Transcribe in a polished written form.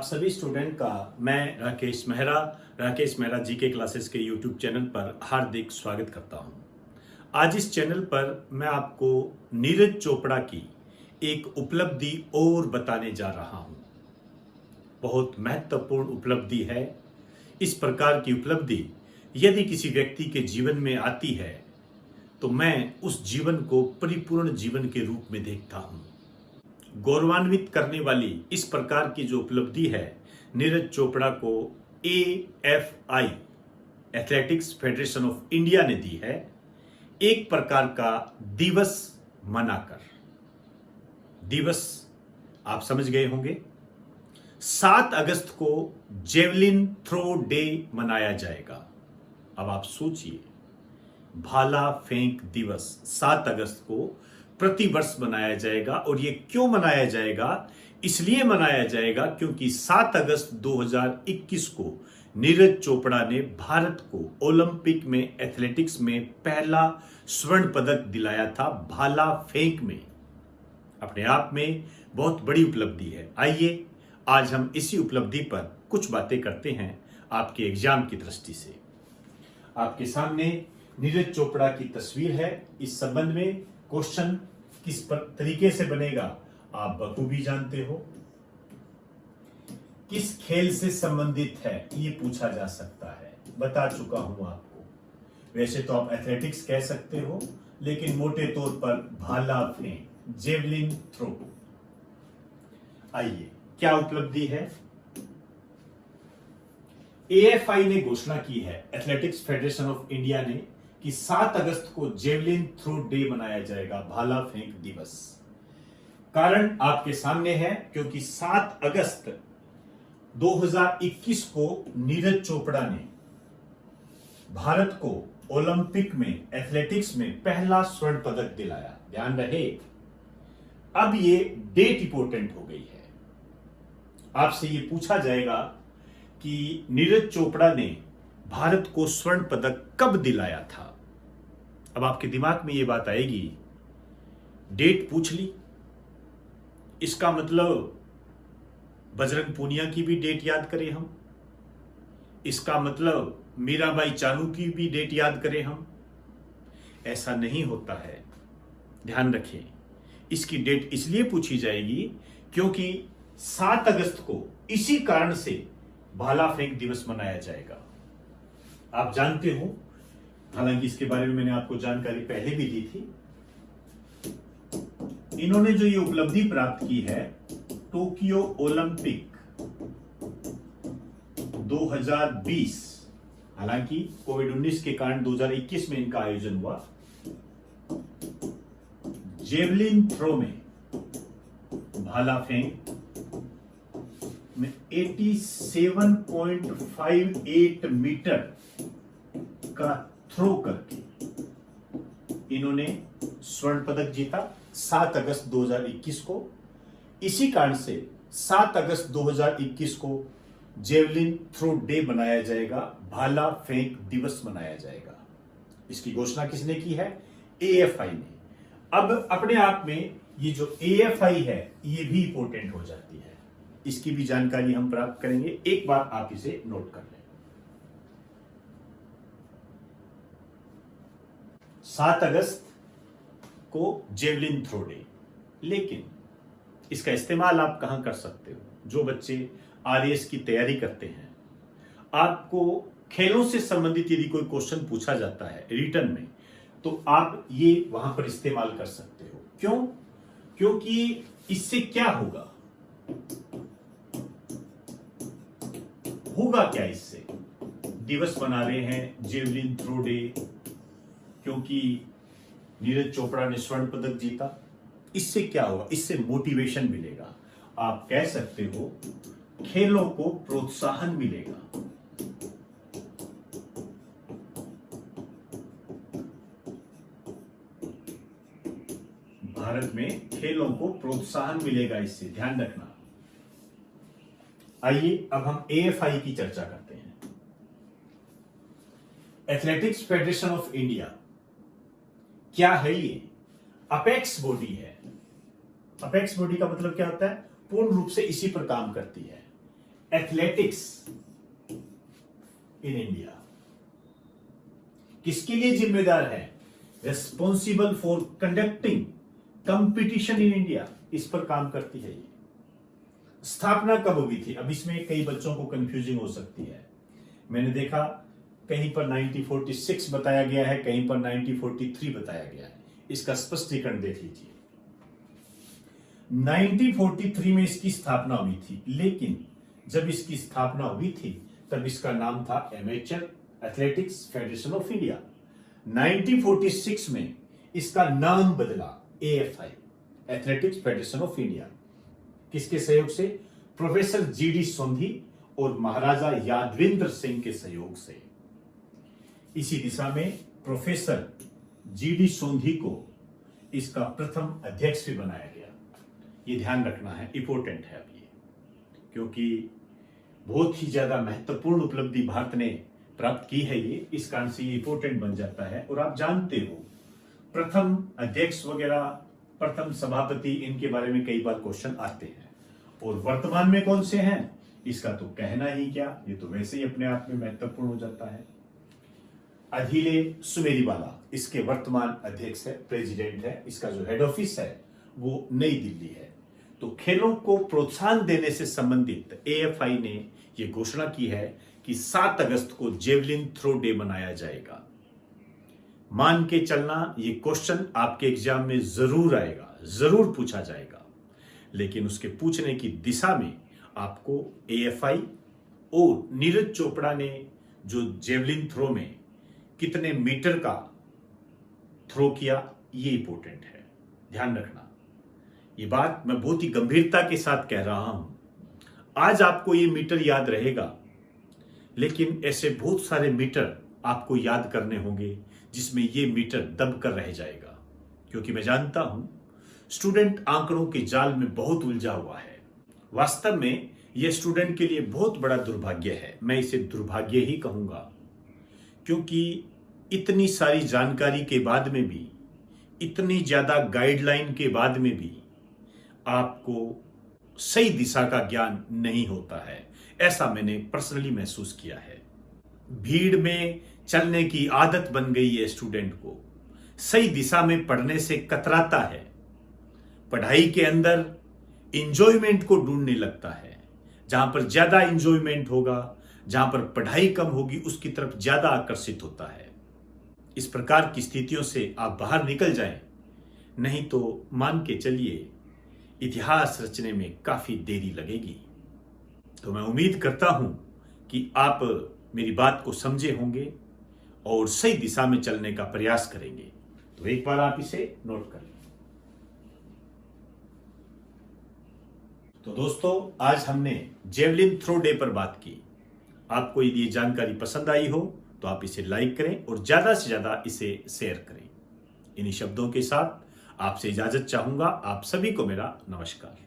सभी स्टूडेंट का मैं राकेश मेहरा जीके क्लासेस के यूट्यूब चैनल पर हार्दिक स्वागत करता हूं। आज इस चैनल पर मैं आपको नीरज चोपड़ा की एक उपलब्धि और बताने जा रहा हूं। बहुत महत्वपूर्ण उपलब्धि है। इस प्रकार की उपलब्धि यदि किसी व्यक्ति के जीवन में आती है तो मैं उस जीवन को परिपूर्ण जीवन के रूप में देखता हूं। गौरवान्वित करने वाली इस प्रकार की जो उपलब्धि है, नीरज चोपड़ा को AFI athletics federation of India ने दी है, एक प्रकार का दिवस मनाकर। दिवस आप समझ गए होंगे। 7 अगस्त को जेवलिन थ्रो डे मनाया जाएगा। अब आप सोचिए, भाला फेंक दिवस 7 अगस्त को प्रतिवर्ष मनाया जाएगा। और ये क्यों मनाया जाएगा? इसलिए मनाया जाएगा क्योंकि 7 अगस्त 2021 को नीरज चोपड़ा ने भारत को ओलंपिक में एथलेटिक्स में पहला स्वर्ण पदक दिलाया था, भाला फेंक में। अपने आप में बहुत बड़ी उपलब्धि है। आइए आज हम इसी उपलब्धि पर कुछ बातें करते हैं आपके एग्जाम की दृष्टि से। आपके सामने नीरज चोपड़ा की तस्वीर है। इस संबंध में क्वेश्चन किस तरीके से बनेगा आप बखूबी जानते हो। किस खेल से संबंधित है ये पूछा जा सकता है, बता चुका हूं आपको। वैसे तो आप एथलेटिक्स कह सकते हो, लेकिन मोटे तौर पर भाला फेंक, जेवलिन थ्रो। आइए, क्या उपलब्धि है? AFI ने घोषणा की है, एथलेटिक्स फेडरेशन ऑफ इंडिया ने, कि 7 अगस्त को जेवलिन थ्रो डे मनाया जाएगा, भाला फेंक दिवस। कारण आपके सामने है, क्योंकि 7 अगस्त 2021 को नीरज चोपड़ा ने भारत को ओलंपिक में एथलेटिक्स में पहला स्वर्ण पदक दिलाया। ध्यान रहे, अब ये डेट इंपॉर्टेंट हो गई है। आपसे ये पूछा जाएगा कि नीरज चोपड़ा ने भारत को स्वर्ण पदक कब दिलाया था। अब आपके दिमाग में यह बात आएगी, डेट पूछ ली, इसका मतलब बजरंग पूनिया की भी डेट याद करें हम, इसका मतलब मीराबाई चानू की भी डेट याद करें हम। ऐसा नहीं होता है, ध्यान रखें। इसकी डेट इसलिए पूछी जाएगी क्योंकि 7 अगस्त को इसी कारण से भाला फेंक दिवस मनाया जाएगा। आप जानते हो, हालांकि इसके बारे में मैंने आपको जानकारी पहले भी दी थी। इन्होंने जो ये उपलब्धि प्राप्त की है, टोक्यो ओलंपिक 2020, हालांकि कोविड-19 के कारण 2021 में इनका आयोजन हुआ। जेवलिन थ्रो में, भाला फेंक में 87.58 मीटर का थ्रो करके इन्होंने स्वर्ण पदक जीता 7 अगस्त 2021 को। इसी कारण से 7 अगस्त 2021 को जेवलिन थ्रो डे मनाया जाएगा, भाला फेंक दिवस मनाया जाएगा। इसकी घोषणा किसने की है? AFI ने। अब अपने आप में ये जो AFI है, ये भी इंपॉर्टेंट हो जाती है। इसकी भी जानकारी हम प्राप्त करेंगे। एक बार आप इसे नोट कर लें। 7 अगस्त को जेवलिन थ्रो डे, लेकिन इसका इस्तेमाल आप कहां कर सकते हो? जो बच्चे RAS की तैयारी करते हैं, आपको खेलों से संबंधित यदि कोई क्वेश्चन पूछा जाता है रिटर्न में, तो आप ये वहां पर इस्तेमाल कर सकते हो। क्यों? क्योंकि इससे क्या होगा? होगा क्या इससे? दिवस मना रहे हैं जेवलिन थ्रो डे, क्योंकि नीरज चोपड़ा ने स्वर्ण पदक जीता। इससे क्या होगा? इससे मोटिवेशन मिलेगा। आप कह सकते हो खेलों को प्रोत्साहन मिलेगा। भारत में खेलों को प्रोत्साहन मिलेगा, इससे ध्यान रखना। आइए अब हम AFI की चर्चा करते हैं। एथलेटिक्स फेडरेशन ऑफ इंडिया क्या है? ये अपेक्स बॉडी है। अपेक्स बॉडी का मतलब क्या होता है? पूर्ण रूप से इसी पर काम करती है। Athletics in India. किसके लिए जिम्मेदार है? Responsible for conducting competition in India, इस पर काम करती है ये। स्थापना कब हुई थी? अब इसमें कई बच्चों को कंफ्यूजिंग हो सकती है। मैंने देखा कहीं पर 1946 बताया गया है, कहीं पर 1943 बताया गया है। इसका स्पष्टीकरण देख लीजिए। 1943 में इसकी स्थापना हुई थी, लेकिन जब इसकी स्थापना हुई थी तब इसका नाम था amateur athletics federation of India. 1946 में इसका नाम बदला AFI, athletics federation of India. किसके सहयोग से? प्रोफेसर जीडी सोंधी और महाराजा यादवेंद्र सिंह के सहयोग से। इसी दिशा में प्रोफेसर जीडी सोंधी को इसका प्रथम अध्यक्ष भी बनाया गया। ये ध्यान रखना है, इंपॉर्टेंट है अब ये, क्योंकि बहुत ही ज्यादा महत्वपूर्ण उपलब्धि भारत ने प्राप्त की है ये, इस कारण से ये इंपॉर्टेंट बन जाता है। और आप जानते हो प्रथम अध्यक्ष वगैरह, प्रथम सभापति, इनके बारे में कई बार क्वेश्चन आते हैं। और वर्तमान में कौन से हैं इसका तो कहना ही क्या, ये तो वैसे ही अपने आप में महत्वपूर्ण हो जाता है। अधीले सुमेरीवाला इसके वर्तमान अध्यक्ष है, प्रेसिडेंट है। इसका जो हेड ऑफिस है वो नई दिल्ली है। तो खेलों को प्रोत्साहन देने से संबंधित एएफआई ने यह घोषणा की है कि 7 अगस्त को जेवलिन थ्रो डे मनाया जाएगा। मान के चलना, ये क्वेश्चन आपके एग्जाम में जरूर आएगा, जरूर पूछा जाएगा, लेकिन उसके पूछने की दिशा में आपको एएफआई और नीरज चोपड़ा ने जो जेवलिन थ्रो में कितने मीटर का थ्रो किया, ये इंपॉर्टेंट है, ध्यान रखना। ये बात मैं बहुत ही गंभीरता के साथ कह रहा हूं। आज आपको ये मीटर याद रहेगा, लेकिन ऐसे बहुत सारे मीटर आपको याद करने होंगे जिसमें ये मीटर दब कर रह जाएगा, क्योंकि मैं जानता हूं स्टूडेंट आंकड़ों के जाल में बहुत उलझा हुआ है। वास्तव में यह स्टूडेंट के लिए बहुत बड़ा दुर्भाग्य है, मैं इसे दुर्भाग्य ही कहूंगा, क्योंकि इतनी सारी जानकारी के बाद में भी, इतनी ज्यादा गाइडलाइन के बाद में भी आपको सही दिशा का ज्ञान नहीं होता है। ऐसा मैंने पर्सनली महसूस किया है। भीड़ में चलने की आदत बन गई है, स्टूडेंट को सही दिशा में पढ़ने से कतराता है, पढ़ाई के अंदर इंजॉयमेंट को ढूंढने लगता है। जहां पर ज्यादा इंजॉयमेंट होगा, जहां पर पढ़ाई कम होगी, उसकी तरफ ज्यादा आकर्षित होता है। इस प्रकार की स्थितियों से आप बाहर निकल जाएं, नहीं तो मान के चलिए इतिहास रचने में काफी देरी लगेगी। तो मैं उम्मीद करता हूं कि आप मेरी बात को समझे होंगे और सही दिशा में चलने का प्रयास करेंगे। तो एक बार आप इसे नोट कर लें। तो दोस्तों, आज हमने जेवलिन थ्रो डे पर बात की। आपको यदि ये जानकारी पसंद आई हो तो आप इसे लाइक करें और ज्यादा से ज्यादा इसे शेयर करें। इन्हीं शब्दों के साथ आपसे इजाजत चाहूंगा। आप सभी को मेरा नमस्कार।